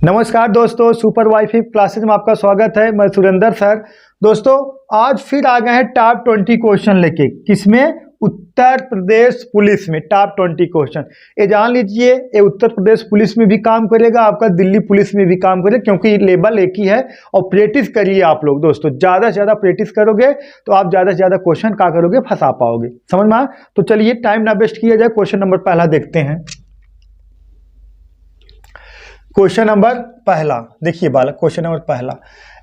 नमस्कार दोस्तों, super wifi classes में आपका स्वागत है। मैं सुरेंद्र सर। दोस्तों आज फिर आ गए हैं टॉप 20 क्वेश्चन लेके। किसमें? उत्तर प्रदेश पुलिस में टॉप 20 क्वेश्चन। ये जान लीजिए, ये उत्तर प्रदेश पुलिस में भी काम करेगा, आपका दिल्ली पुलिस में भी काम करेगा, क्योंकि लेवल एक ही है। और प्रैक्टिस करिए आप लोग दोस्तों, ज़्यादा से ज़्यादा प्रैक्टिस करोगे तो आप ज़्यादा से ज़्यादा क्वेश्चन क्या करोगे, फंसा पाओगे। समझ में आया? तो चलिए टाइम ना वेस्ट किया जाए, क्वेश्चन नंबर पहला देखते हैं। क्वेश्चन नंबर पहला देखिए बालक, क्वेश्चन नंबर पहला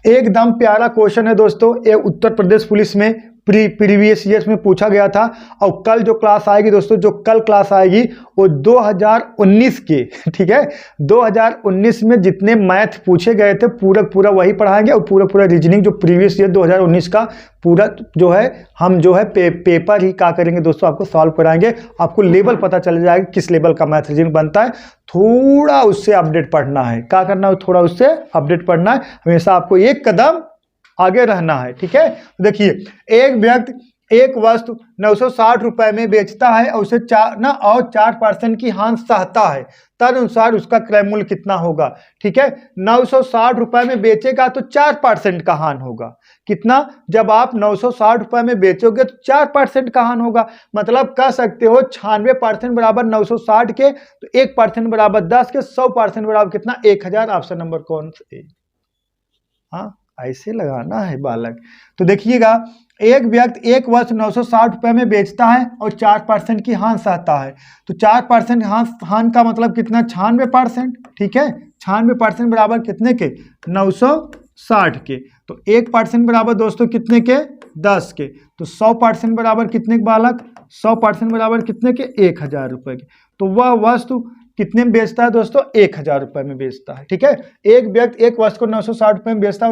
एकदम प्यारा क्वेश्चन है दोस्तों। ये उत्तर प्रदेश पुलिस में प्रीवियस ईयर्स में पूछा गया था। और कल जो क्लास आएगी दोस्तों, जो कल क्लास आएगी वो 2019 के, ठीक है, 2019 में जितने मैथ पूछे गए थे पूरा वही पढ़ाएंगे। और पूरा रीजनिंग जो प्रीवियस ईयर 2019 का पूरा जो है हम जो है पेपर ही क्या करेंगे दोस्तों, आपको सॉल्व कराएंगे। आपको लेवल पता चल जाएगा किस लेवल का मैथ रीजनिंग बनता है। थोड़ा उससे अपडेट पढ़ना है। क्या करना है? थोड़ा उससे अपडेट पढ़ना है। हमेशा आपको एक कदम आगे रहना है, ठीक है। देखिए, एक व्यक्ति एक वस्तु 960 रुपए में बेचता है और उसे 4% की हानि सहता है, तदनुसार उसका क्रय मूल्य कितना होगा? ठीक है, 960 रुपए में बेचेगा तो 4% का हानि होगा। कितना? जब आप 960 रुपए में बेचोगे तो 4% का हानि होगा। मतलब कह सकते हो 96% बराबर 960 के, तो 1% बराबर 10 के, 100% बराबर कितना? 1000। ऑप्शन नंबर कौन से? हाँ, ऐसे लगाना है बालक। तो देखिएगा, एक व्यक्ति एक वस्तु 960 रुपए में बेचता है और 4% की हानि सहता है। तो 4% हानि का मतलब कितना? 96%। ठीक है, 96% बराबर कितने के? 960 के। तो 1% बराबर दोस्तों कितने के? 10 के। तो 100% बराबर कितने के बालक? 100% बराबर कितने के? 1000 रुपए के। तो वह वस्तु कितने में बेचता है दोस्तों? 1000 रुपए में बेचता है। ठीक है, एक व्यक्ति एक वस्तु को 960 रुपए में बेचता है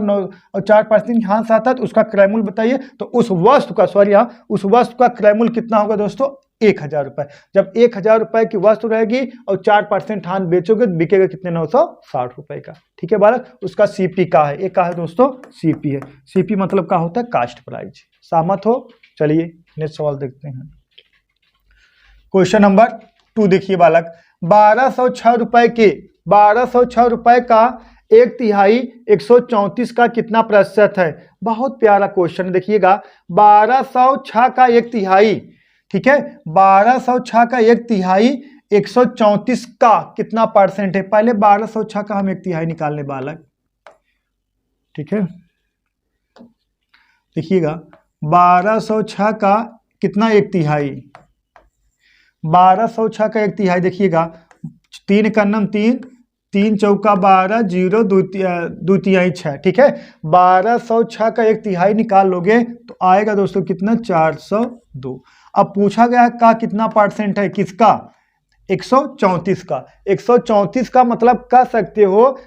और 4% की हानि सहता है, तो उसका क्रय मूल्य बताइए। तो उस वस्तु का उस वस्तु का क्रय मूल्य कितना होगा दोस्तों? 1000 रुपए। जब 1000 रुपए की वस्तु रहेगी और 4% हानि बेचोगे तो बिकेगा कितने? 960 रुपए का। ठीक है बालक, उसका सीपी का है। एक का है दोस्तों सीपी है। सीपी मतलब क्या होता है? Cost price. सहमत हो? चलिए नेक्स्ट सवाल देखते हैं। क्वेश्चन नंबर 2 देखिए बालक, 1206 रुपए का 1/3 134 का कितना प्रतिशत है? बहुत प्यारा क्वेश्चन देखिएगा। 1206 का 1/3, ठीक है, 1206 का 1/3 134 का कितना परसेंट है? पहले 1206 का हम 1/3 निकालने बालक। ठीक है, देखिएगा 1206 का कितना 1/3? 1206 का 1/3 देखिएगा, 3 का नम 3, 3 चौका 12, 0 2 तिहाई 6। ठीक है, 1206 का 1/3 निकाल लोगे तो आएगा दोस्तों कितना? 402। अब पूछा गया का कितना परसेंट है? किसका? 134 का। 134 का मतलब कह सकते हो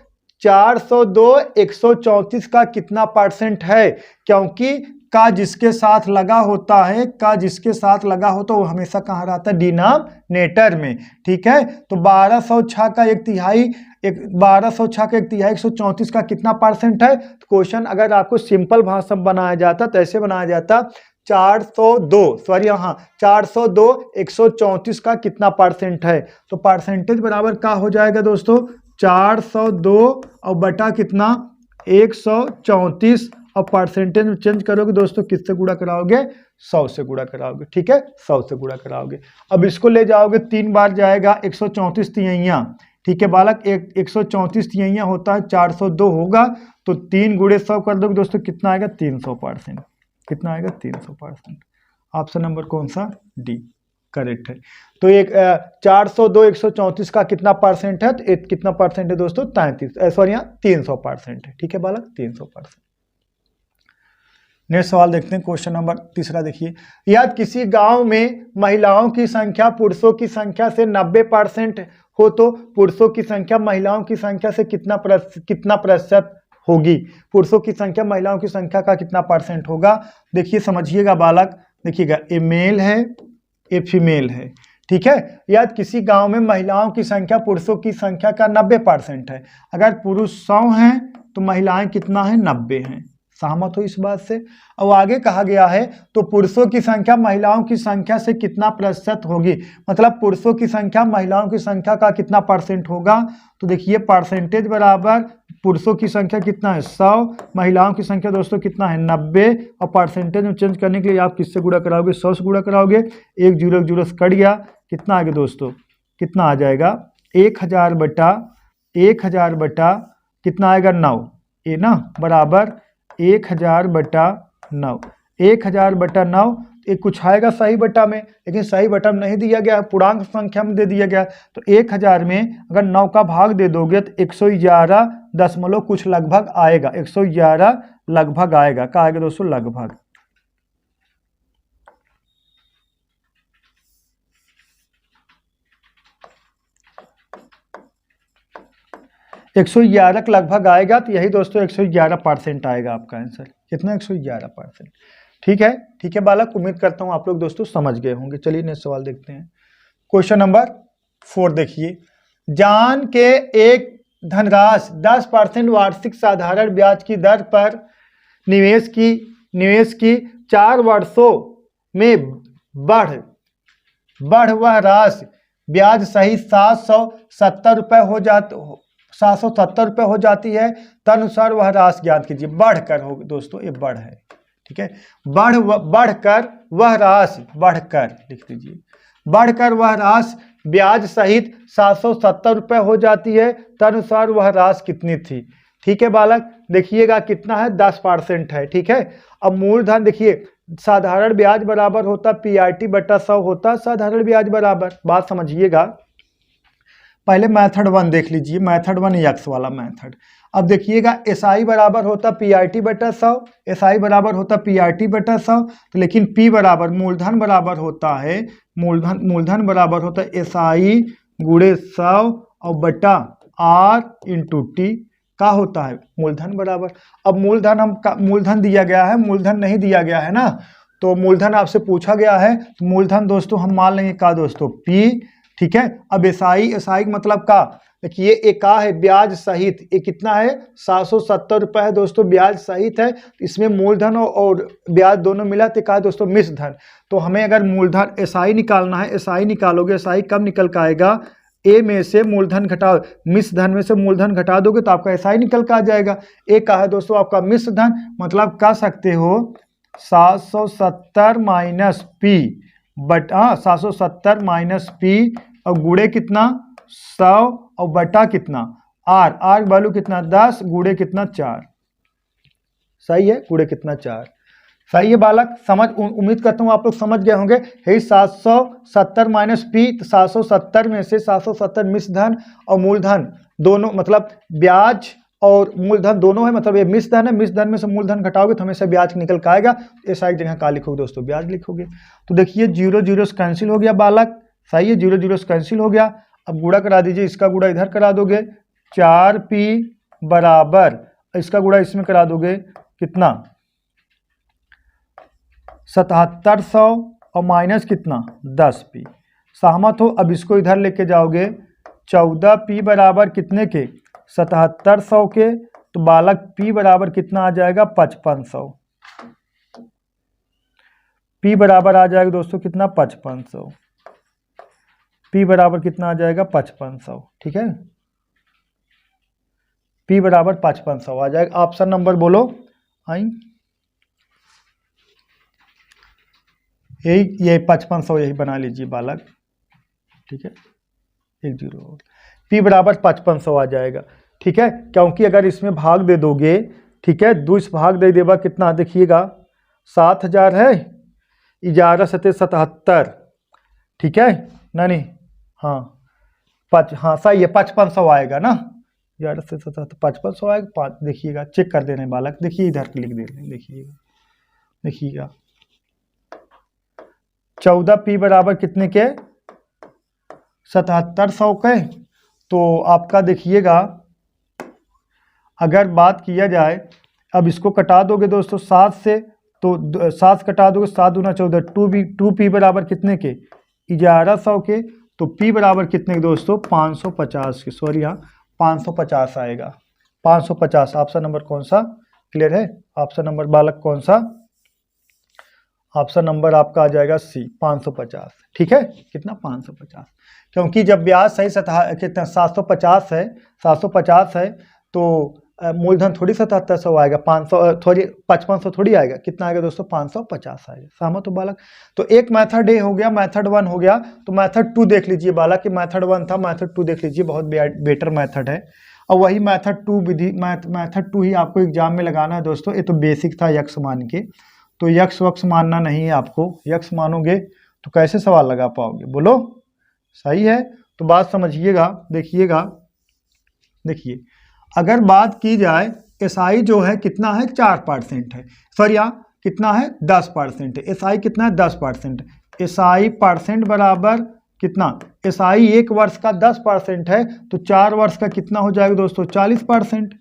402 134 का कितना परसेंट है? क्योंकि का जिसके साथ लगा होता है, का जिसके साथ लगा होता है वो हमेशा कहाँ रहता है? डिनोमिनेटर में। ठीक है, तो 1206 का 1/3 1206 का 1/3 134 का कितना परसेंट है? तो क्वेश्चन अगर आपको सिंपल भाषा में बनाया जाता तो ऐसे बनाया जाता, 402 134 का कितना परसेंट है? तो परसेंटेज बराबर क्या हो जाएगा दोस्तों? 402 और बटा कितना? 134। और परसेंटेज में चेंज करोगे दोस्तों, किससे गुणा कराओगे? 100 से गुणा कराओगे। ठीक है, 100 से गुणा कराओगे। अब इसको ले जाओगे 3 बार जाएगा, 134 तिहाइयाँ। ठीक है बालक, 134 तिहाइयाँ होता है 402 होगा, तो 3 गुणे 100 कर दोगे दोस्तों, कितना आएगा? 300%। कितना आएगा? 300%। ऑप्शन नंबर कौन सा? डी करेक्ट है। तो एक 402 134 का कितना परसेंट है? तो कितना परसेंट है दोस्तों? 300% है। ठीक है बालक, 300%। नेक्स्ट सवाल देखते हैं, क्वेश्चन नंबर 3 देखिए, यदि किसी गांव में महिलाओं की संख्या पुरुषों की संख्या से 90% हो तो पुरुषों की संख्या महिलाओं की संख्या से कितना प्रतिशत होगी? पुरुषों की संख्या महिलाओं की संख्या का कितना परसेंट होगा? देखिए समझिएगा बालक, देखिएगा ए मेल है, ए फीमेल है। ठीक है, यदि किसी गांव में महिलाओं की संख्या पुरुषों की संख्या का 90% है, अगर पुरुष 100 हैं तो महिलाएं कितना है? 90 हैं। सहमत हो इस बात से। अब आगे कहा गया है तो पुरुषों की संख्या महिलाओं की संख्या से कितना प्रतिशत होगी, मतलब पुरुषों की संख्या महिलाओं की संख्या का कितना परसेंट होगा। तो देखिए परसेंटेज बराबर पुरुषों की संख्या कितना है 100, महिलाओं की संख्या दोस्तों कितना है 90, और परसेंटेज में चेंज करने के लिए आप किससे गुणा कराओगे 100 से गुणा कराओगे, 1 जीरो 1 जीरो से कट गया, कितना आ गया दोस्तों, कितना आ जाएगा 1000 बटा कितना आएगा 9, ये ना बराबर 1000 बटा 9, 1000 बटा 9, एक कुछ आएगा सही बटा में, लेकिन सही बटा में नहीं दिया गया, पूर्णांक संख्या में दे दिया गया। तो 1000 में अगर 9 का भाग दे दोगे तो 111 दशमलव कुछ लगभग आएगा, 111 लगभग आएगा, क्या आएगा दोस्तों लगभग। 111 के लगभग आएगा, तो यही दोस्तों 111% आएगा आपका आंसर, कितना 111%। ठीक है बालक, उम्मीद करता हूँ आप लोग दोस्तों समझ गए होंगे। चलिए नेक्स्ट सवाल देखते हैं। क्वेश्चन नंबर 4 देखिए, जान के एक धनराशि 10% वार्षिक साधारण ब्याज की दर पर निवेश की 4 वर्षों में बढ़ वह राशि ब्याज सहित 770 रुपये हो जाती है, तदनुसार वह राशि ज्ञात कीजिए। बढ़कर हो दोस्तों, ये बढ़ है, ठीक है, बढ़कर वह राशि, बढ़कर लिख दीजिए, बढ़कर वह राशि ब्याज सहित 770 रुपये हो जाती है, तदनुसार वह राशि कितनी थी। ठीक है बालक, देखिएगा कितना है 10% है। ठीक है, अब मूलधन देखिए, साधारण ब्याज बराबर होता PRT बटा 100 होता साधारण ब्याज बराबर, बात समझिएगा। पहले मेथड 1 देख लीजिए, मेथड 1 एक्स वाला मेथड। अब देखिएगा SI बराबर होता PRT बटा 100, SI बराबर होता PRT बटा 100, तो लेकिन P बराबर मूलधन बराबर होता है, मूलधन बराबर होता है SI गुणे 100 और बटा R इंटू T का होता है मूलधन बराबर। अब मूलधन दिया गया है, मूलधन नहीं दिया गया है ना, तो मूलधन आपसे पूछा गया है, तो मूलधन दोस्तों हम मान लेंगे का दोस्तों P। ठीक है, अब SI मतलब का, देखिए ये का है ब्याज सहित, ये कितना है 770 रुपये है दोस्तों, ब्याज सहित है, इसमें मूलधन और ब्याज दोनों मिला तो का दोस्तों मिश्र धन। तो हमें अगर मूलधन SI निकालना है, SI निकालोगे, SI कब निकल के आएगा, ए में से मूलधन घटाओ, मिश्र धन में से मूलधन घटा दोगे तो आपका SI निकल के आ जाएगा। ए का है दोस्तों आपका मिश्र धन, मतलब कह सकते हो 770 माइनस P बटा 770 माइनस P और गुणे कितना 100 और बटा कितना R वैल्यू कितना 10 गुणे कितना 4, सही है, गुणे कितना 4, सही है बालक। समझ उम्मीद करता हूँ आप लोग समझ गए होंगे। यही 770 माइनस P, 770 में से 770 मिश्र धन और मूलधन दोनों, मतलब ब्याज और मूलधन दोनों है, मतलब ये मिश्र धन है, मिश्र धन में से मूलधन घटाओगे तो हमेशा ब्याज निकल के आएगा। ऐसा एक जगह का लिखोगे दोस्तों, ब्याज लिखोगे। तो देखिए 0 0 से कैंसिल हो गया बालक, सही है, 0 0 से कैंसिल हो गया। अब गुणा करा दीजिए, इसका गुणा इधर करा दोगे 4P बराबर, इसका गुणा इसमें करा दोगे कितना 7700 और माइनस कितना 10P, सहमत हो। अब इसको इधर लेके जाओगे 14P बराबर कितने के 7700 के, तो बालक P बराबर कितना आ जाएगा 5500, P बराबर आ जाएगा दोस्तों कितना 5500, P बराबर कितना आ जाएगा 5500। ठीक है, P बराबर 5500 आ जाएगा। ऑप्शन नंबर बोलो, आई ये 5500 यही बना लीजिए बालक। ठीक है, 1 0, P बराबर 5500 आ जाएगा। ठीक है, क्योंकि अगर इसमें भाग दे दोगे, ठीक है, 2 भाग दे देगा कितना, देखिएगा 7000 है, 11 सते 77, ठीक है नहीं, हाँ हाँ सही है 5500 आएगा ना, 11 से 77 5500 आएगा। 5 देखिएगा, चेक कर दे रहे हैं बालक, देखिए इधर लिख दे रहे हैं, देखिएगा 14P बराबर कितने के 7700 के, तो आपका देखिएगा अगर बात किया जाए, अब इसको कटा दोगे दोस्तों 7 से, तो 7 कटा दोगे, 7 दूना 14, 2P बराबर कितने के 1100 के, तो P बराबर कितने के दोस्तों 550 के, सॉरी हाँ 550 आएगा, 550। ऑप्शन नंबर कौन सा क्लियर है? ऑप्शन नंबर बालक कौन सा? ऑप्शन नंबर आपका आ जाएगा सी, 550। ठीक है, कितना? 550। क्योंकि जब ब्याज सही कितना 750 है, 750 है तो मूलधन थोड़ी 7700 आएगा, 500 थोड़ी 5500 थोड़ी आएगा, कितना आएगा दोस्तों? 550 आएगा। सहमत हो बालक? तो एक मेथड ए हो गया, मेथड 1 हो गया, तो मेथड 2 देख लीजिए बालक कि मेथड 1 था, मेथड 2 देख लीजिए, बहुत बेटर मेथड है। और वही मेथड 2 विधि मेथड 2 ही आपको एग्जाम में लगाना है दोस्तों। ये तो बेसिक था यक्स मान के, तो यक्स वक्स मानना नहीं है आपको। यक्स मानोगे तो कैसे सवाल लगा पाओगे? बोलो, सही है? तो बात समझिएगा, देखिएगा, देखिए अगर बात की जाए एसआई जो है कितना है? 4% है, सॉरी कितना है? 10% है। एसआई कितना है? 10%। एसआई परसेंट बराबर कितना? एसआई एक वर्ष का 10% है, तो 4 वर्ष का कितना हो जाएगा दोस्तों? 40%।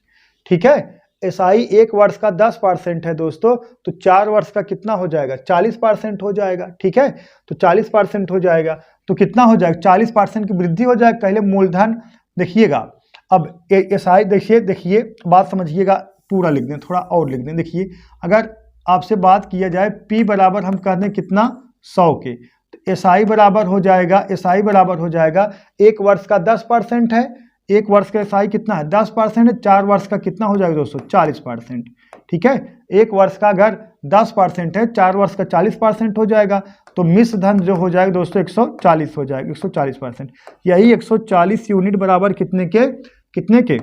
ठीक है, एसआई एक वर्ष का 10% है दोस्तों, तो 4 वर्ष का कितना हो जाएगा? 40% हो जाएगा। ठीक है, तो 40% हो जाएगा, तो कितना हो जाएगा? 40% की वृद्धि हो जाएगा। पहले मूलधन देखिएगा, अब एसआई देखिए बात समझिएगा, पूरा लिख दें, थोड़ा और लिख दें। देखिए अगर आपसे बात किया जाए पी बराबर हम कहते हैं कितना? 100 के, तो एसआई बराबर हो जाएगा, एसआई बराबर हो जाएगा एक वर्ष का 10% है, एक वर्ष का एसआई कितना है? 10% है, 4 वर्ष का कितना हो जाएगा दोस्तों? 40%। ठीक है, एक वर्ष का अगर 10% है, 4 वर्ष का 40% हो जाएगा, तो मिश्र धन जो हो जाएगा दोस्तों 140 हो जाएगा, 140%। यही 140 यूनिट बराबर कितने के? कितने के?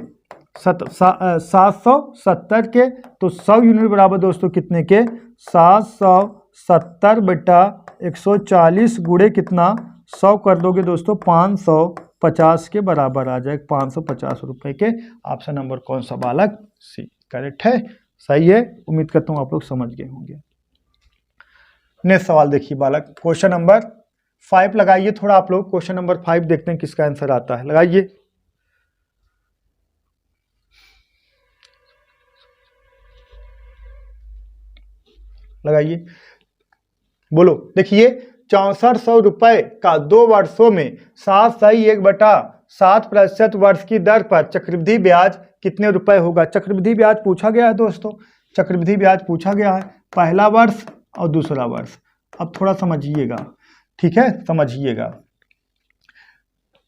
770 के। तो 100 यूनिट बराबर दोस्तों कितने के? 770 बटा 140 गुणे कितना? 100 कर दोगे दोस्तों 550 के बराबर आ जाएगा, 550 रुपए के। ऑप्शन नंबर कौन सा बालक? सी, करेक्ट है, सही है। उम्मीद करता हूं आप लोग समझ गए होंगे। नेक्स्ट सवाल देखिए बालक, क्वेश्चन नंबर 5 लगाइए थोड़ा आप लोग। क्वेश्चन नंबर 5 देखते हैं किसका आंसर आता है, लगाइए। लगाइए, बोलो। देखिए 6400 रुपए का 2 वर्षों में 7/1/7% वर्ष की दर पर चक्रवृद्धि ब्याज कितने रुपए होगा? चक्रवृद्धि ब्याज पूछा गया है दोस्तों, चक्रवृद्धि ब्याज पूछा गया है, पहला वर्ष और दूसरा वर्ष। अब थोड़ा समझिएगा, ठीक है, समझिएगा।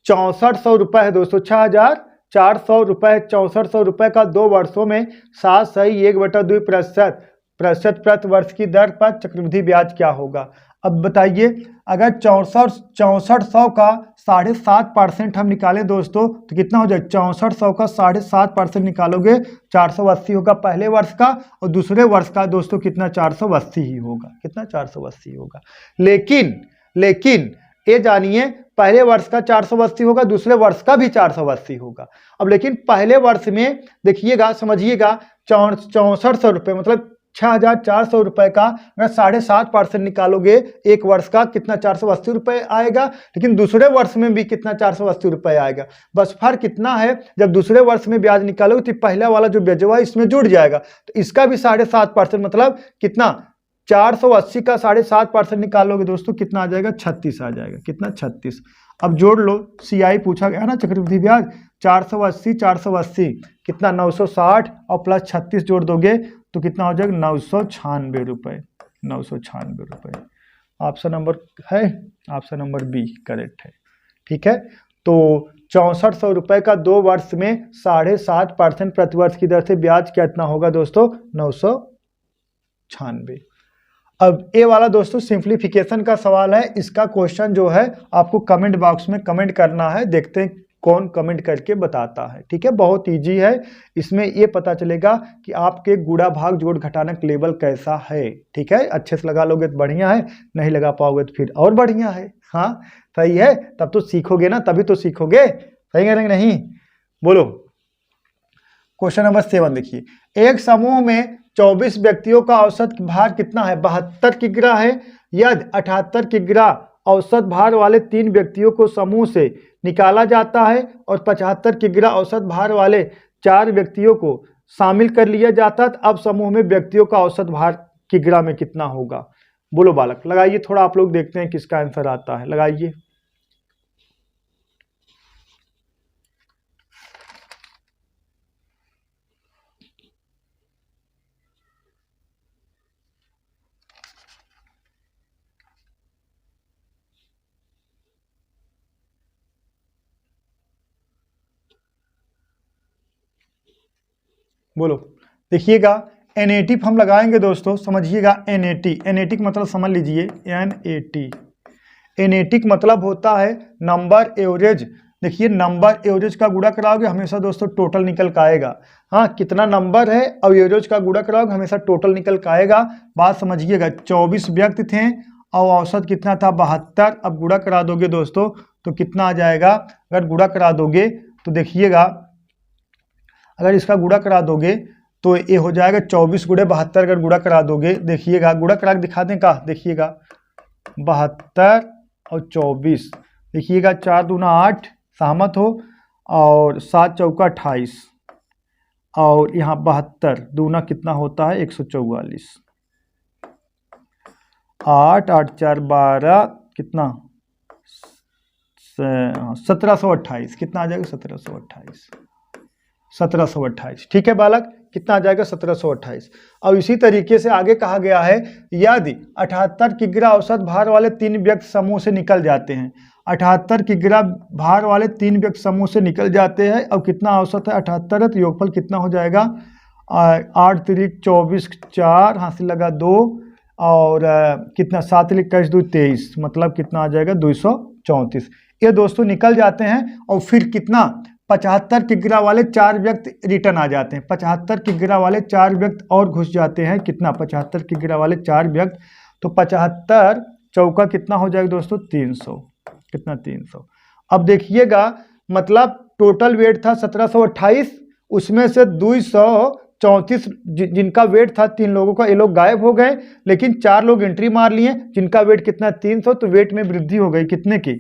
6400 रुपए है दोस्तों, 6400 रुपए, 6400 रुपए का 2 वर्षों में 7/1/2% प्रति वर्ष की दर पर चक्रवृद्धि ब्याज क्या होगा? अब बताइए, अगर 6400 का 7.5% हम निकालें दोस्तों तो कितना हो जाएगा? 6400 का 7.5% निकालोगे 480 होगा पहले वर्ष का, और दूसरे वर्ष का दोस्तों कितना? 480 ही होगा। कितना? 480 होगा। लेकिन ये जानिए, पहले वर्ष का 480 होगा, दूसरे वर्ष का भी 480 होगा। अब लेकिन पहले वर्ष में देखिएगा, समझिएगा, 6400 रुपये मतलब 6400 रुपए का अगर 7.5% निकालोगे एक वर्ष का कितना? 480 रुपए आएगा। लेकिन दूसरे वर्ष में भी कितना? 480 रुपए आएगा। बस फर्क कितना है, जब दूसरे वर्ष में ब्याज निकालोगे तो पहला वाला जो ब्याजवा इसमें जुड़ जाएगा, तो इसका भी 7.5% मतलब कितना? 480 का 7.5% निकालोगे दोस्तों कितना आ जाएगा? 36 आ जाएगा। कितना? 36। अब जोड़ लो, सीआई पूछा गया ना, चक्रवृद्धि ब्याज। 480 कितना? 960 और प्लस 36 जोड़ दोगे तो कितना हो जाएगा? 996 रुपए, 996 रुपए। ऑप्शन नंबर है, ऑप्शन नंबर बी करेक्ट है। ठीक है, तो 6400 रुपए का 2 वर्ष में 7.5% प्रतिवर्ष की दर से ब्याज कितना होगा दोस्तों? 996। अब ये वाला दोस्तों सिंप्लीफिकेशन का सवाल है। इसका क्वेश्चन जो है आपको कमेंट बॉक्स में कमेंट करना है, देखते हैं कौन कमेंट करके बताता है। ठीक है, बहुत इजी है। इसमें ये पता चलेगा कि आपके गुणा भाग जोड़ घटाना लेवल कैसा है। ठीक है, अच्छे से लगा लोगे तो बढ़िया है, नहीं लगा पाओगे तो फिर और बढ़िया है। हाँ सही है, तब तो सीखोगे ना, तभी तो सीखोगे। सही करेंगे नहीं? बोलो। क्वेश्चन नंबर 7 देखिए, एक समूह में 24 व्यक्तियों का औसत भार कितना है? 72 किग्रा है। यदि 78 किग्रा औसत भार वाले 3 व्यक्तियों को समूह से निकाला जाता है और 75 किग्रा औसत भार वाले 4 व्यक्तियों को शामिल कर लिया जाता है, तो अब समूह में व्यक्तियों का औसत भार किग्रा में कितना होगा? बोलो बालक, लगाइए थोड़ा, आप लोग देखते हैं किसका आंसर आता है, लगाइए। बोलो। देखिएगा NAT हम लगाएंगे दोस्तों, समझिएगा NAT का मतलब समझ लीजिए, NAT का मतलब होता है नंबर एवरेज। देखिए नंबर एवरेज का गुणा कराओगे हमेशा दोस्तों टोटल निकल का आएगा। हाँ, कितना नंबर है और एवरेज का गुणा कराओगे हमेशा टोटल निकल का आएगा। बात समझिएगा, 24 व्यक्ति थे और औसत कितना था 72। अब गुणा करा दोगे दोस्तों तो कितना आ जाएगा, अगर गुणा करा दोगे तो देखिएगा, अगर इसका गुणा करा दोगे तो ये हो जाएगा 24 गुणे 72। अगर गुणा करा दोगे, देखिएगा गुणा करा के दिखा दें का, देखिएगा 72 और 24, देखिएगा 4 दूना 8, सहमत हो, और 7 चौका 28, और यहाँ 72 दूना कितना होता है 144, 8 8 4 12 कितना 1728, कितना आ जाएगा 1728। ठीक है बालक, कितना आ जाएगा 1728। अब इसी तरीके से आगे कहा गया है, यदि 78 किग्रा औसत भार वाले 3 व्यक्ति समूह से निकल जाते हैं, 78 किग्रा भार वाले 3 व्यक्ति समूह से निकल जाते हैं, और कितना औसत है 78 है, तो योगफल कितना हो जाएगा 8 3 24, 4 हासिल लगा 2, और कितना 7 21 2 23, मतलब कितना आ जाएगा 234। ये दोस्तों निकल जाते हैं, और फिर कितना 75 किग्रा वाले 4 व्यक्ति रिटर्न आ जाते हैं, 75 किग्रा वाले 4 व्यक्ति और घुस जाते हैं, कितना 75 किग्रा वाले 4 व्यक्ति, तो 75 चौका कितना हो जाएगा दोस्तों 300, कितना 300। अब देखिएगा मतलब टोटल वेट था 1728, उसमें से 234 जिनका वेट था 3 लोगों का, ये लोग गायब हो गए, लेकिन 4 लोग एंट्री मार लिए जिनका वेट कितना 300, तो वेट में वृद्धि हो गई कितने की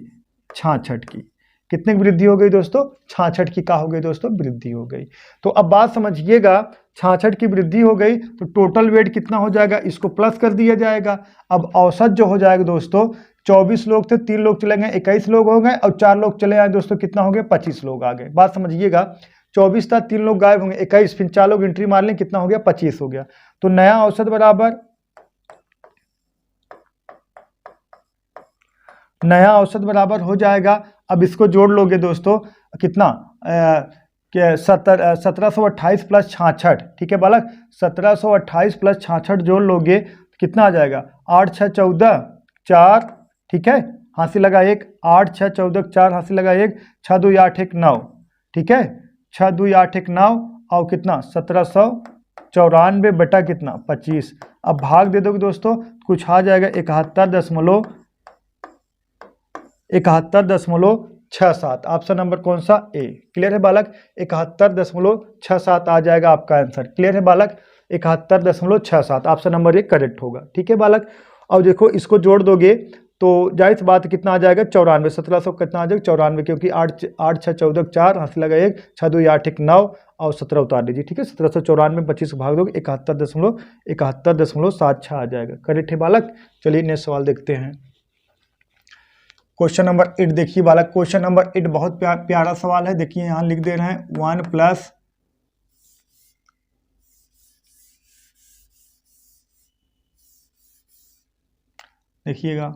66 की। कितने की वृद्धि हो गई दोस्तों 66 की, का हो गई दोस्तों वृद्धि हो गई। तो अब बात समझिएगा, 66 की वृद्धि हो गई तो टोटल वेट कितना हो जाएगा, इसको प्लस कर दिया जाएगा। अब औसत जो हो जाएगा दोस्तों, 24 लोग थे, 3 लोग चले गए 21 लोग हो गए, और 4 लोग चले आए दोस्तों, कितना हो गया 25 लोग आ गए। बात समझिएगा, 24 था, 3 लोग गायब होंगे 21, फिर 4 लोग एंट्री मार लें, कितना हो गया 25 हो गया। तो नया औसत बराबर, नया औसत बराबर हो जाएगा। अब इसको जोड़ लोगे दोस्तों, कितना 1728 प्लस 66, ठीक है बालक, 1728 प्लस 66 जोड़ लोगे तो कितना आ जाएगा 8 6 14 4, ठीक है, हासिल लगा 1, 8 6 14 4 हासिल लगा 1, 6 2 8 1 9, ठीक है, 6 2 8 1 9, और कितना 1794 बटा कितना 25। अब भाग दे दोगे दोस्तों, कुछ आ जाएगा 71.67। ऑप्शन नंबर कौन सा ए। क्लियर है बालक, 71.67 आ जाएगा आपका आंसर। क्लियर है बालक, 71.67 ऑप्शन नंबर ए करेक्ट होगा। ठीक है बालक, और देखो इसको जोड़ दोगे तो जाहिर सी बात कितना आ जाएगा 94, 1700 कितना आ जाएगा 94, क्योंकि 8 6 14 4 हासिल लगा 1, 6 2 8 1 9, और 17 उतार दीजिए। ठीक है, 1794 25 भाग दोगे 71.76 आ जाएगा। करेक्ट है बालक। चलिए नेक्स्ट सवाल देखते हैं। क्वेश्चन नंबर 8 देखिए बालक, क्वेश्चन नंबर 8 बहुत प्यारा सवाल है। देखिए यहाँ लिख दे रहे हैं 1 प्लस देखिएगा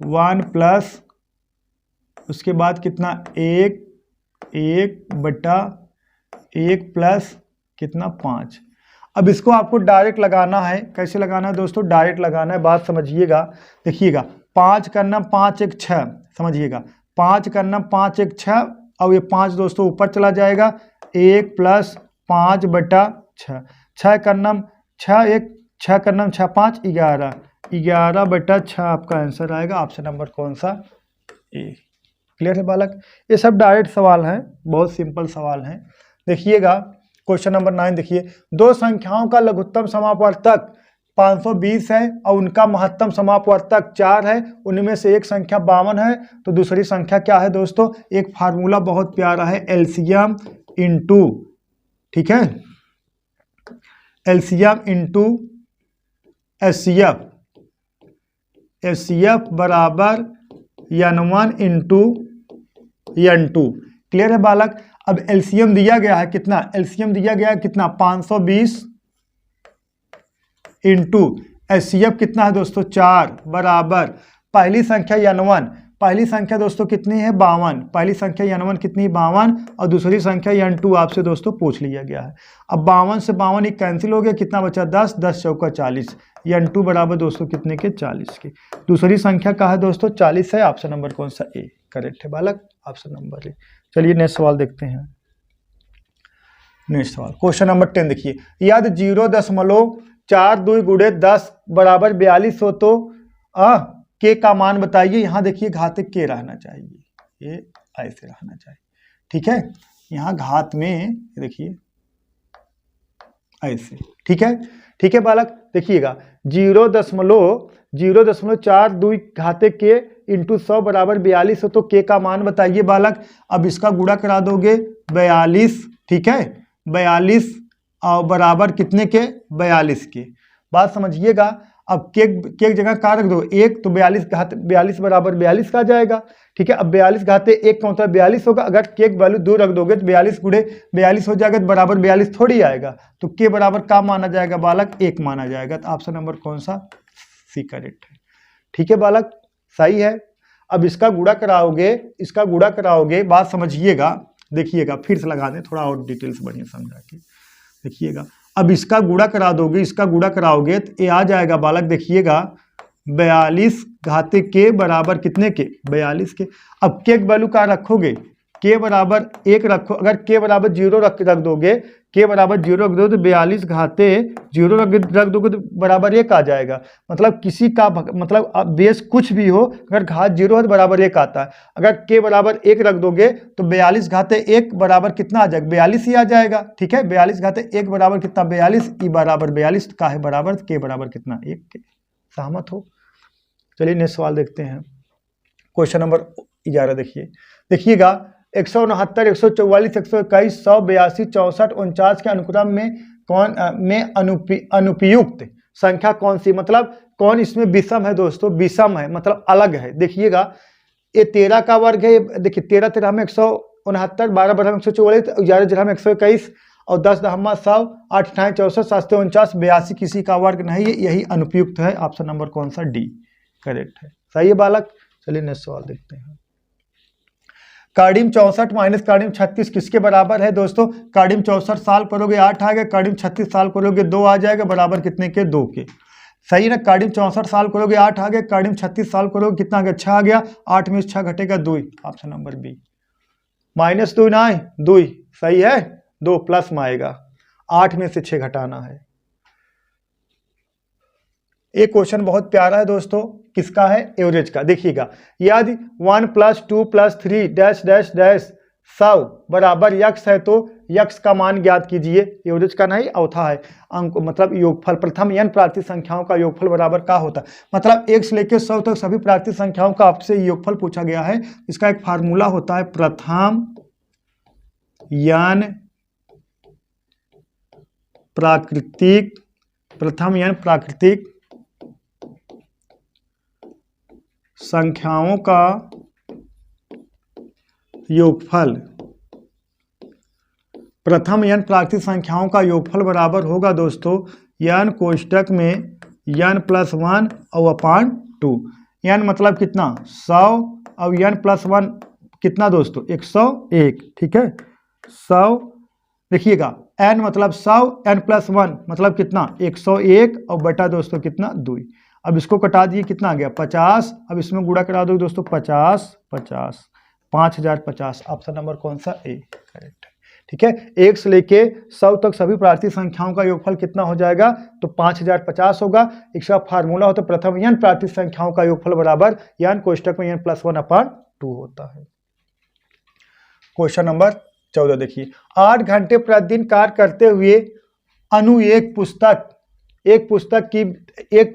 1 प्लस उसके बाद कितना 1 बटा 1 प्लस कितना 5। अब इसको आपको डायरेक्ट लगाना है। कैसे लगाना है दोस्तों, डायरेक्ट लगाना है। बात समझिएगा, देखिएगा 5 का नाम 5 1 6, समझिएगा 5 का नाम 5 1 6, और ये 5 दोस्तों ऊपर चला जाएगा, 1 प्लस 5 बटा 6, 6 का नाम 6 1 6 का नाम 6 5 11, 11 बटा 6 आपका आंसर आएगा। ऑप्शन नंबर कौन सा ए। क्लियर है बालक, ये सब डायरेक्ट सवाल हैं, बहुत सिंपल सवाल हैं। देखिएगा क्वेश्चन नंबर 9 देखिए, दो संख्याओं का लघुत्तम समापवर्तक 520 है और उनका महत्तम समापवर्तक 4 है, उनमें से एक संख्या 52 है, तो दूसरी संख्या क्या है दोस्तों। एक फार्मूला बहुत प्यारा है, एलसीएम इनटू, ठीक है, एलसीएम इनटू एचसीएफ, एचसीएफ बराबर n1 इंटू n2। क्लियर है बालक। अब एलसीएम दिया गया है कितना, एलसीएम दिया गया है कितना 520 इंटू एचसीएफ कितना है दोस्तों 4 बराबर पहली संख्या n1, पहली संख्या दोस्तों कितनी है 52, पहली संख्या n1 कितनी 52 और दूसरी संख्या n2 आपसे दोस्तों पूछ लिया गया है। अब 52 से 52 एक कैंसिल हो गया, कितना बचा 10, 10 चौका 40, n2 बराबर दोस्तों कितने के 40 के। दूसरी संख्या का है दोस्तों 40 है, ऑप्शन नंबर कौन सा ए करेक्ट है बालक, ऑप्शन नंबर ए। चलिए नेक्स्ट सवाल देखते हैं। नेक्स्ट सवाल क्वेश्चन नंबर 10 देखिए, यदि 0.42 गुणे 10 बराबर 42 हो तो के का मान बताइए। यहाँ देखिए घात के रहना चाहिए, ये ऐसे रहना चाहिए, ठीक है। यहाँ घात में देखिए ऐसे, ठीक है, ठीक है बालक। देखिएगा 0.42 घात के इंटू 100 बराबर 42 हो तो के का मान बताइए बालक। अब इसका गुणा करा दोगे 42, ठीक है, 42 और बराबर कितने के 42 के। बात समझिएगा। अब के जगह का रख दो एक, तो 42 बराबर 42 का आ जाएगा, ठीक है। अब 42 घाते एक का मतलब 42 होगा। अगर के वैल्यू 2 रख दोगे तो 42 गुणे 42 हो जाएगा, तो बराबर 42 थोड़ी आएगा, तो के बराबर का माना जाएगा बालक 1 माना जाएगा। तो ऑप्शन नंबर कौन सा सी करेक्ट है, ठीक है बालक, सही है। अब इसका गुणा कराओगे, इसका गुणा कराओगे, बात समझिएगा, देखिएगा फिर से लगा दें थोड़ा और डिटेल्स बढ़िया समझा के देखिएगा। अब इसका गुणा करा दोगे, इसका गुणा कराओगे तो ये आ जाएगा बालक, देखिएगा 42 घाते के बराबर कितने के 42 के। अब के वैल्यू का रखोगे, के बराबर 1 रखो। अगर के बराबर 0 रख दोगे, के बराबर 0 रख दो तो 42 घाते 0 रख दोगे तो बराबर 1 आ जाएगा। मतलब किसी का मतलब बेस कुछ भी हो, अगर घात 0 है तो बराबर 1 आता है। अगर के बराबर 1 रख दोगे तो 42 घाते 1 बराबर कितना आ जाएगा 42 ही आ जाएगा, ठीक है। 42 घाते 1 बराबर कितना 42, ई बराबर 42 का है बराबर, के बराबर कितना 1 के। सहमत हो। चलिए नेक्स्ट सवाल देखते हैं। क्वेश्चन नंबर 11 देखिएगा 169, 144, 121, 182, 64, 49 के अनुक्रम में कौन में अनुपयुक्त संख्या कौन सी, मतलब कौन इसमें विषम है दोस्तों, विषम है मतलब अलग है। देखिएगा ये 13 का वर्ग है, देखिए 13 13 में 169, 12 12 में 144, 11 11 में 121 और 10 10 100, 8 8 64, 7 49, 82 किसी का वर्ग नहीं है, यही अनुपयुक्त है। ऑप्शन नंबर कौन सा डी करेक्ट है, सही है बालक। चलिए नेक्स्ट सवाल देखते हैं। काडिम 64 माइनस काडिम 36 किसके बराबर है दोस्तों। काडिम 64 साल करोगे 8 आएगा, काडिम 36 साल करोगे 2 आ जाएगा, बराबर कितने के 2 के। सही ना, काडिम 64 साल करोगे 8 आ गया, काडिम 36 साल करोगे कितना आ गया 6 आ गया, 8 में 6 घटेगा 2, ऑप्शन नंबर बी। -2 ना 2 सही है, 2 प्लस में आएगा, 8 में से 6 घटाना है। एक क्वेश्चन बहुत प्यारा है दोस्तों, किसका है एवरेज का। देखिएगा यदि 1 + 2 + 3 डैश डैश डैश 100 बराबर यक्स है तो यक्स का मान ज्ञात कीजिए। एवरेज का नहीं औथा है, अंक मतलब योगफल, प्रथम n प्राकृतिक संख्याओं का योगफल बराबर का होता है। मतलब 1 से लेकर 100 तक सभी प्राकृतिक संख्याओं का आपसे योगफल पूछा गया है। इसका एक फार्मूला होता है प्रथम n प्राकृतिक संख्याओं का योगफल। प्रथम n प्राकृतिक संख्याओं का योगफल बराबर होगा दोस्तों n कोष्टक में n + 1 और अपान 2। n मतलब कितना 100 और n + 1 कितना दोस्तों 101, ठीक है। 100 देखिएगा n मतलब 100, n + 1 मतलब कितना 101 और बटा दोस्तों कितना 2। अब इसको कटा दिए कितना आ गया 50। अब इसमें गुणा करा दो दोस्तों 50 50 5050, ऑप्शन नंबर कौन सा ए करेक्ट है, ठीक है। 1 से लेके 100 तक सभी प्राकृतिक संख्याओं का योगफल कितना हो जाएगा तो 5050 होगा। इसका फार्मूला होता है प्रथम n प्राकृतिक संख्याओं का योगफल बराबर n कोष्टक में n + 1 अपान 2 होता है। क्वेश्चन नंबर 14 देखिए 8 घंटे प्रतिदिन कार्य करते हुए अनु एक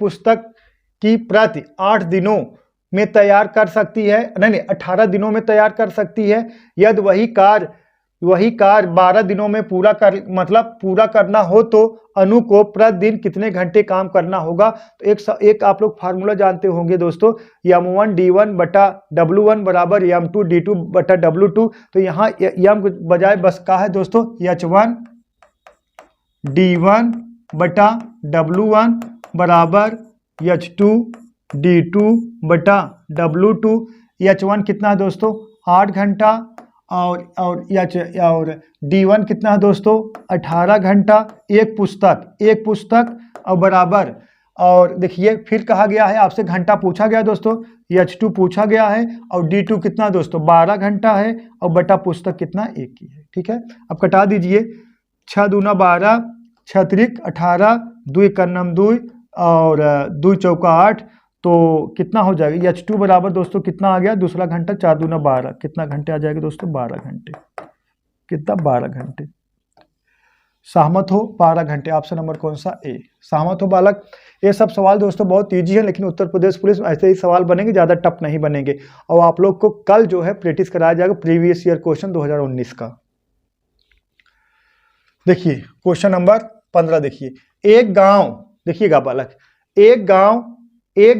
पुस्तक की प्रति 8 दिनों में तैयार कर सकती है, नहीं 18 दिनों में तैयार कर सकती है। यदि वही कार्य 12 दिनों में पूरा करना हो तो अनु को प्रतिदिन कितने घंटे काम करना होगा। तो एक आप लोग फार्मूला जानते होंगे दोस्तों, m1 d1 बटा w1 बराबर m2 d2 बटा w2। तो यहाँ m बजाय बस का है दोस्तों h1 d1 बटा w1 बराबर h2 d2 बटा w2। H1 कितना है दोस्तों 8 घंटा, और D1 कितना है दोस्तों 18 घंटा। एक पुस्तक और बराबर, और देखिए फिर कहा गया है आपसे घंटा पूछा गया दोस्तों, H2 पूछा गया है, और D2 कितना दोस्तों 12 घंटा है, और बटा पुस्तक कितना 1 ही है। ठीक है, अब कटा दीजिए, 6 दूना 12, 6 त्रिक 18, 2 एकन्नम 2 और 2 चौका 8, तो कितना हो जाएगा H2 बराबर दोस्तों कितना आ गया दूसरा घंटा, 4 दूना 12, कितना घंटे आ जाएगा दोस्तों 12 घंटे। कितना 12 घंटे। सहमत हो 12 घंटे। ऑप्शन नंबर कौन सा ए। सहमत हो बालक। ये सब सवाल दोस्तों बहुत ईजी है, लेकिन उत्तर प्रदेश पुलिस में ऐसे ही सवाल बनेंगे, ज़्यादा टफ नहीं बनेंगे। और आप लोग को कल जो है प्रैक्टिस कराया जाएगा प्रीवियस ईयर क्वेश्चन 2019 का। देखिए क्वेश्चन नंबर 15 देखिए, एक गांव, देखिएगा बालक, एक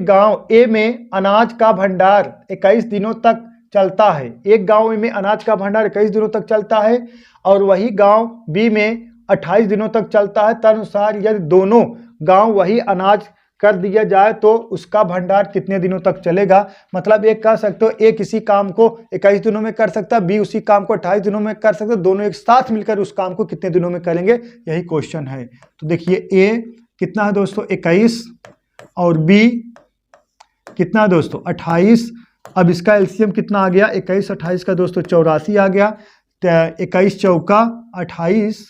गांव ए में अनाज का भंडार 21 दिनों तक चलता है। एक गांव में अनाज का भंडार 21 दिनों तक चलता है, और वही गांव बी में 28 दिनों तक चलता है। तदनुसार यदि दोनों गांव वही अनाज कर दिया जाए तो उसका भंडार कितने दिनों तक चलेगा। मतलब एक कह सकते हो ए किसी काम को 21 दिनों में कर सकता है, बी उसी काम को 28 दिनों में कर सकते हो, दोनों एक साथ मिलकर उस काम को कितने दिनों में करेंगे, यही क्वेश्चन है। तो देखिए ए कितना है दोस्तों 21, और बी कितना है दोस्तों 28। अब इसका एलसीएम कितना आ गया 21 28 का दोस्तों 84 आ गया। 21 चौका 28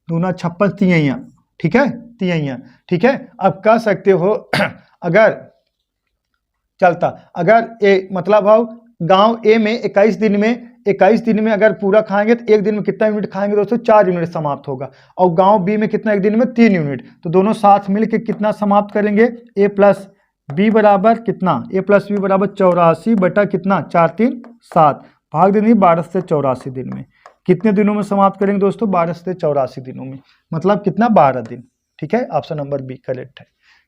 दूना 56 तिहैया, ठीक है तिहैया, ठीक है। अब कह सकते हो अगर चलता, अगर ए मतलब हो गांव ए में 21 दिन में अगर पूरा खाएंगे तो एक दिन में कितना यूनिट खाएंगे दोस्तों 4 यूनिट समाप्त होगा, और गांव बी में कितना एक दिन में 3 यूनिट, तो दोनों साथ मिलकर कितना समाप्त करेंगे ए प्लस बी बराबर कितना, ए प्लस बी बराबर 84 बटा कितना 4 3 7, भाग देंगे 12 से 84 दिन में। कितने दिनों में समाप्त करेंगे दोस्तों 12 से 84 दिनों में, मतलब कितना 12 दिन। ठीक है, ऑप्शन नंबर बी करेक्ट है।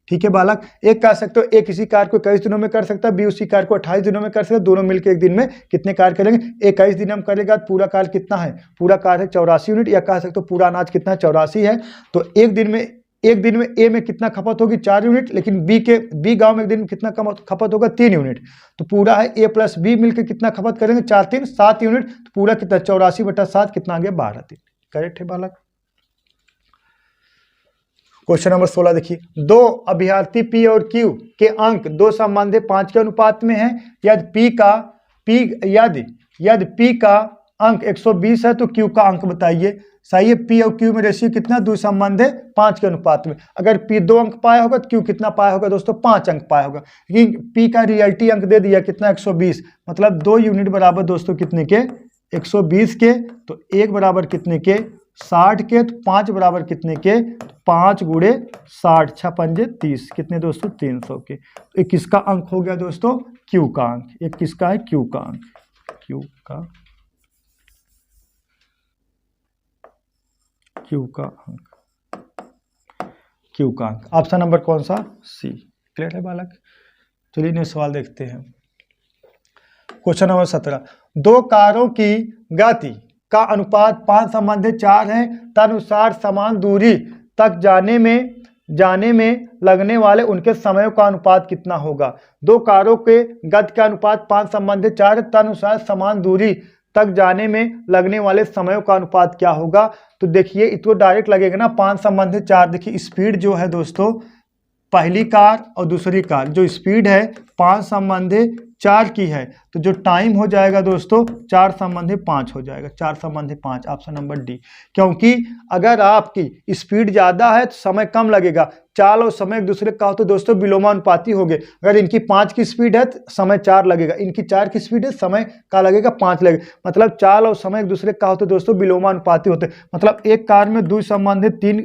ठीक है बालक, एक कह सकते हो ए किसी कार्य को 21 दिनों में कर सकता है, बी उसी कार्य को 28 दिनों में कर सकता है, दोनों मिलकर एक दिन में कितने कार्य करेंगे। 21 दिन हम करेगा तो पूरा कार्य कितना है, पूरा कार्य है 84 यूनिट, या कह सकते हो पूरा अनाज कितना है 84 है। तो एक दिन में ए में कितना खपत होगी 4 यूनिट, लेकिन बी गांव में एक दिन में कितना खपत होगा 3 यूनिट, तो पूरा है ए प्लस बी मिलकर कितना खपत करेंगे 4 3 7 यूनिट, तो पूरा कितना 84 बटा 7 कितना आ गया 12 दिन। करेक्ट है बालक। क्वेश्चन नंबर 16 देखिए, दो अभ्यर्थी पी और क्यू के अंक 2 संबंधी 5 के अनुपात में है। यदि पी का अंक 120 है तो क्यू का अंक बताइए। सही है, पी और क्यू में रेशियो कितना 2 संबंधी 5 के अनुपात में। अगर पी 2 अंक पाया होगा तो क्यू कितना पाया होगा दोस्तों 5 अंक पाया होगा, लेकिन पी का रियलिटी अंक दे दिया कितना 120, मतलब 2 यूनिट बराबर दोस्तों कितने के 120 के, तो 1 बराबर कितने के 60 के, तो 5 बराबर कितने के 5 गुणे 60 6 पंजे 30, कितने दोस्तों 300 के। तो एक किसका अंक हो गया दोस्तों क्यू का अंक, एक किसका है क्यू का अंक, क्यू का अंक। ऑप्शन नंबर कौन सा सी। क्लियर है बालक। चलिए नेक्स्ट सवाल देखते हैं। क्वेश्चन नंबर 17, 2 कारों की गति का अनुपात 5 संबंधी 4 है, तदनुसार समान दूरी तक जाने में लगने वाले उनके समयों का अनुपात कितना होगा। 2 कारों के गति का अनुपात 5 संबंधी 4 है, तदनुसार समान दूरी तक जाने में लगने वाले समयों का अनुपात क्या होगा। तो देखिए इसको डायरेक्ट लगेगा ना 5 संबंधी 4, देखिए स्पीड जो है दोस्तों पहली कार और दूसरी कार जो स्पीड है 5 संबंधी 4 की है, तो जो टाइम हो जाएगा दोस्तों 4 संबंधी 5 हो जाएगा, 4 संबंधी 5, ऑप्शन नंबर डी। क्योंकि अगर आपकी स्पीड ज़्यादा है तो समय कम लगेगा, चाल और समय एक दूसरे का हो तो दोस्तों विलोमानुपाती हो गए। अगर इनकी 5 की स्पीड है तो समय 4 लगेगा, इनकी 4 की स्पीड है समय का लगेगा 5 लगेगा, मतलब चाल और समय एक दूसरे का हो तो दोस्तों विलोमानुपाती होते हैं। मतलब एक कार में 2 संबंधी 3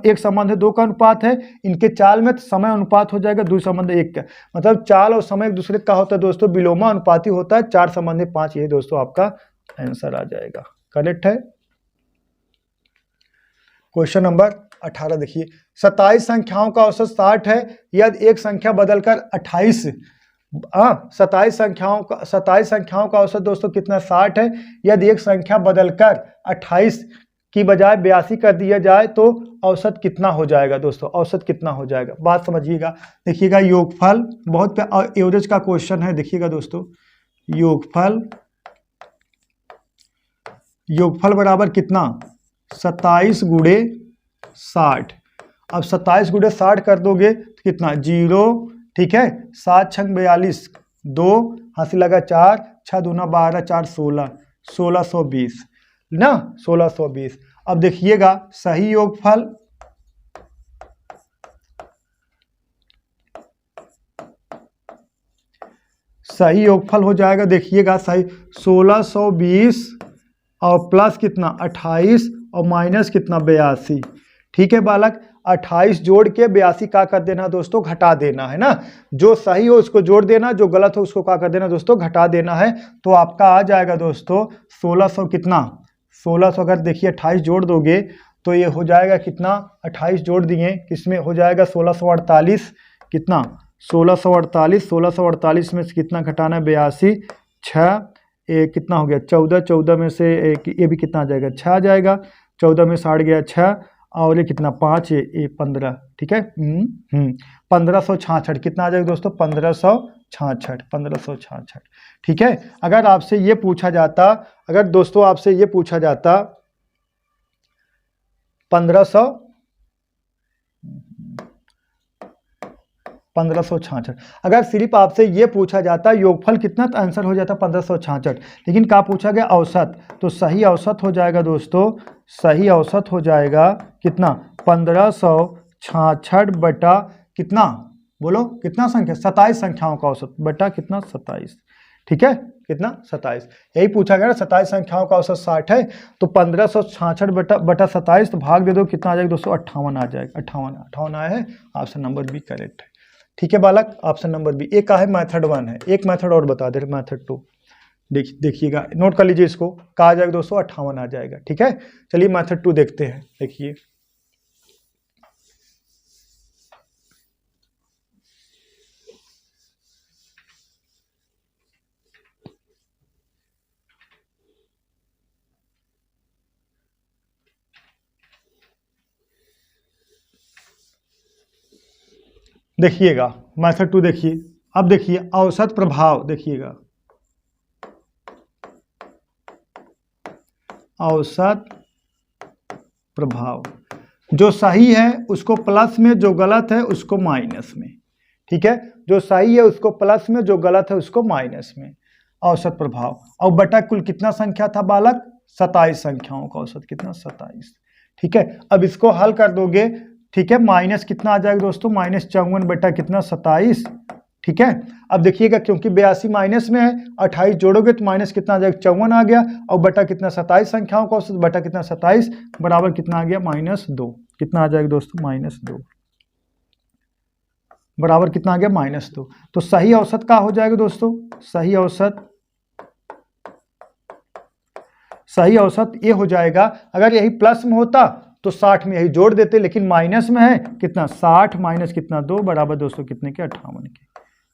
1 संबंधी 2 का अनुपात है, इनके चाल में तो समय अनुपात हो जाएगा 2 संबंधी 1 का, मतलब चाल और समय एक दूसरे का होता है दोस्तों विलोमानुपाती होता है 4 संबंधी 5, यही दोस्तों आपका आंसर आ जाएगा। करेक्ट है। क्वेश्चन नंबर 18 देखिए, 27 संख्याओं का औसत 60 है, यदि एक संख्या बदलकर 27 संख्याओं का औसत दोस्तों कितना 60 है, यदि एक संख्या बदलकर 28 की बजाय 82 कर दिया जाए तो औसत कितना हो जाएगा दोस्तों, औसत कितना हो जाएगा। बात समझिएगा, देखिएगा योगफल बहुत एवरेज का क्वेश्चन है, देखिएगा दोस्तों योगफल बराबर कितना 27 गुणे 60। अब 27 गुणे 60 कर दोगे तो कितना 0, ठीक है, 7 छंग 42, 2 हासिल लगा 4, 6 दूना 12, 4 16, 1620 ना, 1620। अब देखिएगा सही योगफल, सही योगफल हो जाएगा, देखिएगा सही 1620 और प्लस कितना 28 और माइनस कितना 82। ठीक है बालक, 28 जोड़ के 82 का कर देना दोस्तों, घटा देना है ना, जो सही हो उसको जोड़ देना, जो गलत हो उसको क्या कर देना दोस्तों, घटा देना है। तो आपका आ जाएगा दोस्तों 1600 कितना 1600, अगर देखिए 28 जोड़ दोगे तो ये हो जाएगा कितना, 28 जोड़ दिए किसमें हो जाएगा 1648, कितना 1648 में से कितना घटाना है 82, 6 कितना हो गया 14, 14 में से ये भी कितना आ जाएगा 6 आ जाएगा, 14 में 60 गया 6 और ये कितना 5 ये 15, ठीक है 1566 कितना आ जाएगा दोस्तों 1566, ठीक है। अगर आपसे ये पूछा जाता, अगर दोस्तों आपसे ये पूछा जाता 1566, अगर सिर्फ आपसे ये पूछा जाता योगफल कितना तो आंसर हो जाता 1566, लेकिन क्या पूछा गया औसत, तो सही औसत हो जाएगा दोस्तों, सही औसत हो जाएगा कितना 1566 बटा कितना, बोलो कितना संख्या 27 संख्याओं का औसत बटा कितना 27, ठीक है कितना 27, यही पूछा गया ना, 27 संख्याओं का औसत 60 है, तो 1566 बटा 27, तो भाग दे दो कितना आ जाएगा दोस्तों 58 आ जाएगा, 58 आया है, ऑप्शन नंबर बी करेक्ट है। ठीक है बालक, ऑप्शन नंबर बी। एक का है मेथड 1 है, एक मेथड और बता दे रहे मेथड 2, देखिएगा नोट कर लीजिए इसको, कहा आ जाएगा दोस्तों 58 आ जाएगा, ठीक है। चलिए मेथड 2 देखते हैं, देखिए देखिएगा मेथड 2 देखिए, अब देखिए औसत प्रभाव, देखिएगा औसत प्रभाव, जो सही है उसको प्लस में, जो गलत है उसको माइनस में, ठीक है, जो सही है उसको प्लस में, जो गलत है उसको माइनस में, औसत प्रभाव। और बटा कुल कितना संख्या था बालक 27 संख्याओं का औसत कितना 27, ठीक है। अब इसको हल कर दोगे, ठीक है, माइनस कितना आ जाएगा दोस्तों -54 बटा कितना 27, ठीक है। अब देखिएगा क्योंकि 82 माइनस में है, 28 जोड़ोगे तो माइनस कितना आ जाएगा 54 आ गया, और बटा कितना 27 संख्याओं का औसत बटा कितना 27 बराबर कितना आ गया -2, कितना आ जाएगा दोस्तों -2 बराबर कितना आ गया -2। तो सही औसत का हो जाएगा दोस्तों, सही औसत ये हो जाएगा, अगर यही प्लस में होता तो 60 में यही जोड़ देते, लेकिन माइनस में है कितना 60 माइनस कितना 2 बराबर दोस्तों कितने के 58 के,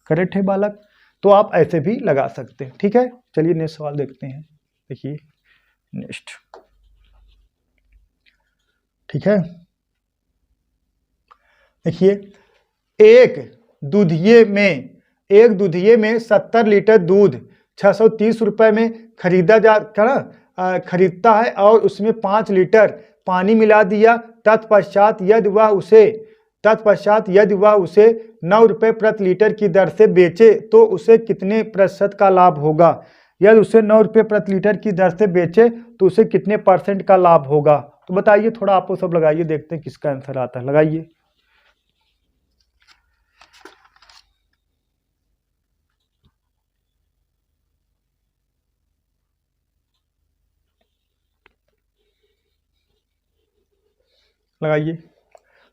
करेक्ट है बालक। तो आप ऐसे भी लगा सकते हैं, ठीक है। चलिए नेक्स्ट सवाल देखते हैं, देखिए नेक्स्ट, ठीक है। देखिए एक दूधिये में 70 लीटर दूध 630 रुपए में खरीदता है और उसमें 5 लीटर पानी मिला दिया, तत्पश्चात यदि वह उसे 9 रुपये प्रति लीटर की दर से बेचे तो उसे कितने प्रतिशत का लाभ होगा। यदि उसे 9 रुपये प्रति लीटर की दर से बेचे तो उसे कितने % का लाभ होगा। तो बताइए, थोड़ा आप सब लगाइए, देखते हैं किसका आंसर आता है, लगाइए। लगाइए,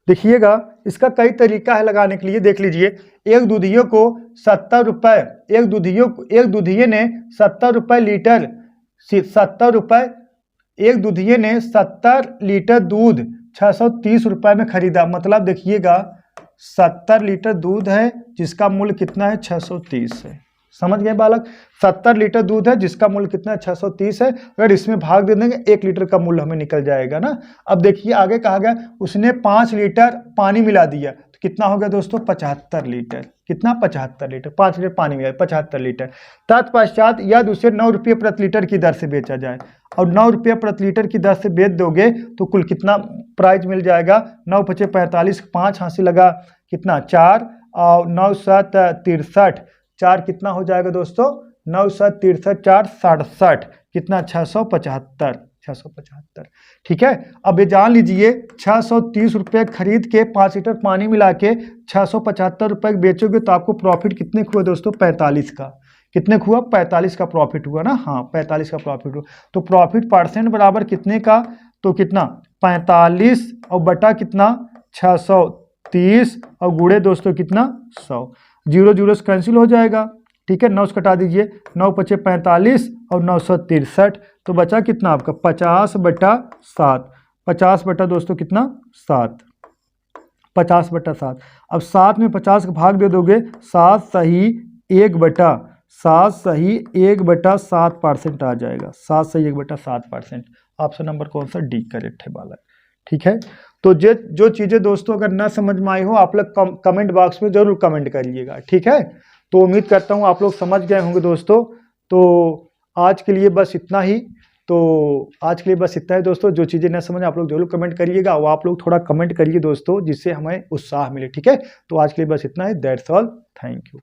देखिएगा इसका कई तरीका है लगाने के लिए, देख लीजिए। एक दूधिये को 70 रुपये, एक दूधिये ने 70 रुपये लीटर, 70 रुपये, एक दूधिये ने 70 लीटर दूध 630 रुपये में खरीदा। मतलब देखिएगा 70 लीटर दूध है जिसका मूल्य कितना है 630 है, समझ गए बालक। 70 लीटर दूध है जिसका मूल्य कितना है 630 है, अगर इसमें भाग दे देंगे 1 लीटर का मूल्य हमें निकल जाएगा ना। अब देखिए आगे कहा गया उसने 5 लीटर पानी मिला दिया, तो कितना हो गया दोस्तों 75 लीटर। कितना 75 लीटर, 5 लीटर पानी में 75 लीटर। तत्पश्चात यदि उसे 9 रुपये प्रति लीटर की दर से बेचा जाए और 9 रुपये प्रति लीटर की दर से बेच दोगे तो कुल कितना प्राइस मिल जाएगा, 9 पचे 45, 5 हासिल लगा कितना 4 और 9 7 63, 4 कितना हो जाएगा दोस्तों 9 7 63 4 67, कितना 675। ठीक है। अब ये जान लीजिए 630 रुपये खरीद के 5 लीटर पानी मिला के 675 रुपये बेचोगे तो आपको प्रॉफिट कितने हुआ दोस्तों 45 का। कितने हुआ 45 का प्रॉफिट हुआ ना, हाँ 45 का प्रॉफिट हुआ। तो प्रॉफिट परसेंट बराबर कितने का, तो कितना 45 और बटा कितना 630 और गुड़े दोस्तों कितना 100, 0 0 कैंसिल हो जाएगा। ठीक है, 9 से कटा दीजिए, 9 पचे 45 और 963, तो बचा कितना आपका 50 बटा 7, 50 बटा दोस्तों कितना 7, 50 बटा 7। अब 7 में 50 का भाग दे दोगे, 7 सही 1 बटा 7% आ जाएगा, 7 सही 1 बटा 7%। ऑप्शन नंबर कौन सा, डी करेक्ट है बालक। ठीक है, तो जो चीज़ें दोस्तों अगर ना समझ में आई हो आप लोग कमेंट बॉक्स में जरूर कमेंट करिएगा। ठीक है, तो उम्मीद करता हूँ आप लोग समझ गए होंगे दोस्तों। तो आज के लिए बस इतना ही, दोस्तों। जो चीज़ें न समझ आप लोग जरूर कमेंट करिएगा, वो आप लोग थोड़ा कमेंट करिए दोस्तों, जिससे हमें उत्साह मिले। ठीक है, तो आज के लिए बस इतना ही। That's all, thank you.